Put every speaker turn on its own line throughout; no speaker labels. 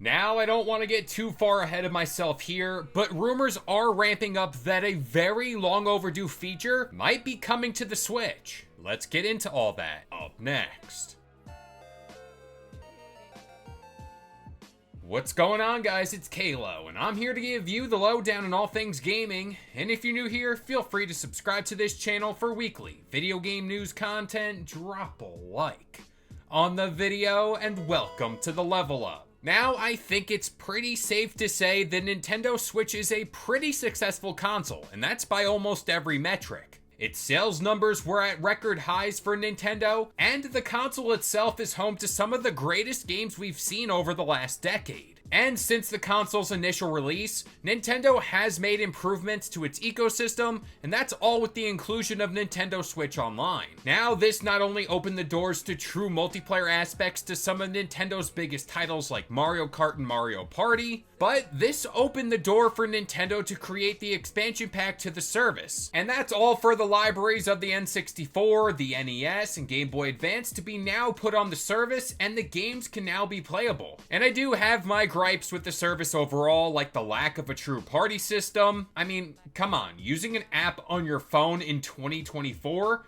Now, I don't want to get too far ahead of myself here, but rumors are ramping up that a very long overdue feature might be coming to the Switch. Let's get into all that up next. What's going on, guys? It's Kalo, and I'm here to give you the lowdown on all things gaming. And if you're new here, feel free to subscribe to this channel for weekly video game news content. Drop a like on the video, and welcome to the Level Up. Now, I think it's pretty safe to say the Nintendo Switch is a pretty successful console, and that's by almost every metric. Its sales numbers were at record highs for Nintendo, and the console itself is home to some of the greatest games we've seen over the last decade. And since the console's initial release, Nintendo has made improvements to its ecosystem, and that's all with the inclusion of Nintendo Switch Online. Now, this not only opened the doors to true multiplayer aspects to some of Nintendo's biggest titles like Mario Kart and Mario Party, but this opened the door for Nintendo to create the expansion pack to the service. And that's all for the libraries of the N64, the NES, and Game Boy Advance to be now put on the service, and the games can now be playable. And I do have my gripes with the service overall, like the lack of a true party system. I mean, come on, using an app on your phone in 2024?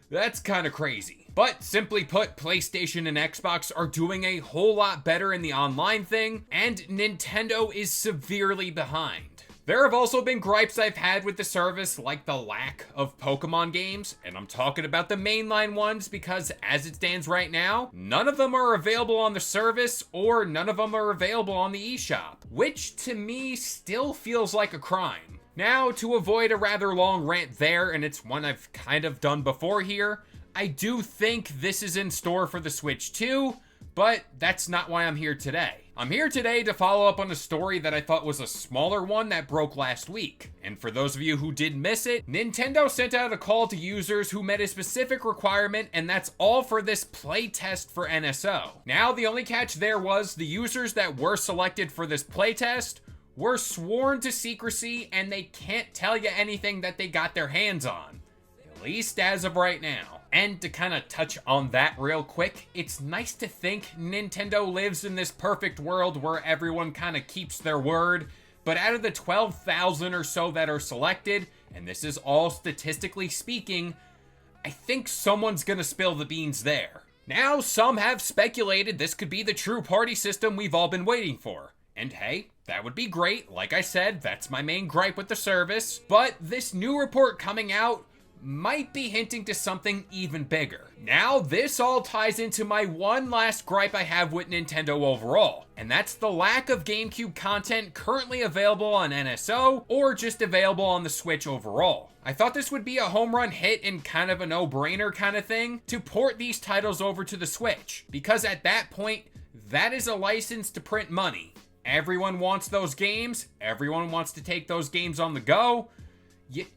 That's kind of crazy. But simply put, PlayStation and Xbox are doing a whole lot better in the online thing, and Nintendo is severely behind. There have also been gripes I've had with the service, like the lack of Pokemon games, and I'm talking about the mainline ones because as it stands right now, none of them are available on the service or none of them are available on the eShop, which to me still feels like a crime. Now, to avoid a rather long rant there, and it's one I've kind of done before here, I do think this is in store for the Switch too, but that's not why I'm here today. I'm here today to follow up on a story that I thought was a smaller one that broke last week. And for those of you who did miss it, Nintendo sent out a call to users who met a specific requirement, and that's all for this playtest for NSO. Now, the only catch there was the users that were selected for this playtest were sworn to secrecy, and they can't tell you anything that they got their hands on. At least as of right now. And to kind of touch on that real quick, it's nice to think Nintendo lives in this perfect world where everyone kind of keeps their word, but out of the 12,000 or so that are selected, and this is all statistically speaking, I think someone's gonna spill the beans there. Now, some have speculated this could be the true party system we've all been waiting for. And hey, that would be great. Like I said, that's my main gripe with the service. But this new report coming out might be hinting to something even bigger. Now, this all ties into my one last gripe I have with Nintendo overall, and that's the lack of GameCube content currently available on NSO or just available on the Switch overall. I thought this would be a home run hit and kind of a no-brainer kind of thing to port these titles over to the Switch, because at that point, that is a license to print money. Everyone wants those games, everyone wants to take those games on the go.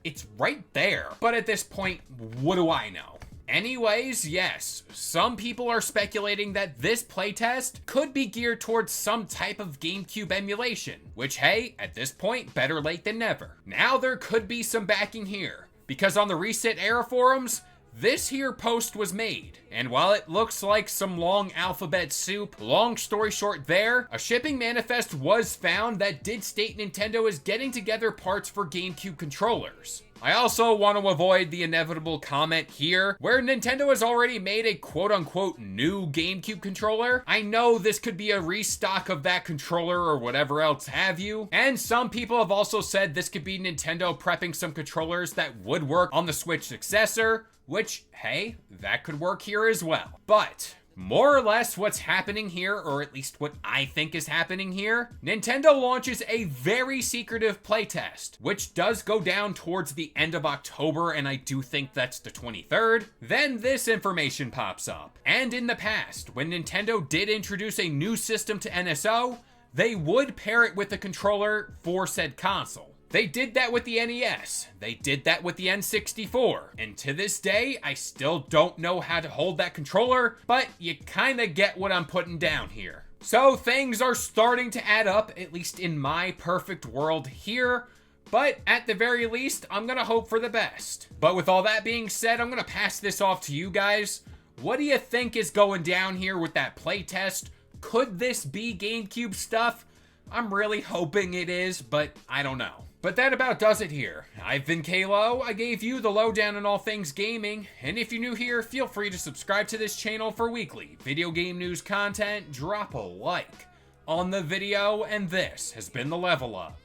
It's right there. But at this point, what do I know? Anyways, yes, some people are speculating that this playtest could be geared towards some type of GameCube emulation, which, hey, at this point, better late than never. Now there could be some backing here, because on the Reset Era forums, this here post was made, and while it looks like some long alphabet soup, long story short there, a shipping manifest was found that did state Nintendo is getting together parts for GameCube controllers. I also want to avoid the inevitable comment here, where Nintendo has already made a quote-unquote new GameCube controller. I know this could be a restock of that controller or whatever else have you, and some people have also said this could be Nintendo prepping some controllers that would work on the Switch successor, which, hey, that could work here as well. But more or less what's happening here, or at least what I think is happening here, Nintendo launches a very secretive playtest, which does go down towards the end of October, and I do think that's the 23rd. Then this information pops up. And in the past, when Nintendo did introduce a new system to NSO, they would pair it with a controller for said console. They did that with the NES, they did that with the N64, and to this day, I still don't know how to hold that controller, but you kinda get what I'm putting down here. So things are starting to add up, at least in my perfect world here, but at the very least, I'm gonna hope for the best. But with all that being said, I'm gonna pass this off to you guys. What do you think is going down here with that playtest? Could this be GameCube stuff? I'm really hoping it is, but I don't know. But that about does it here. I've been Kalo, I gave you the lowdown on all things gaming, and if you're new here, feel free to subscribe to this channel for weekly video game news content, drop a like on the video, and this has been the Level Up.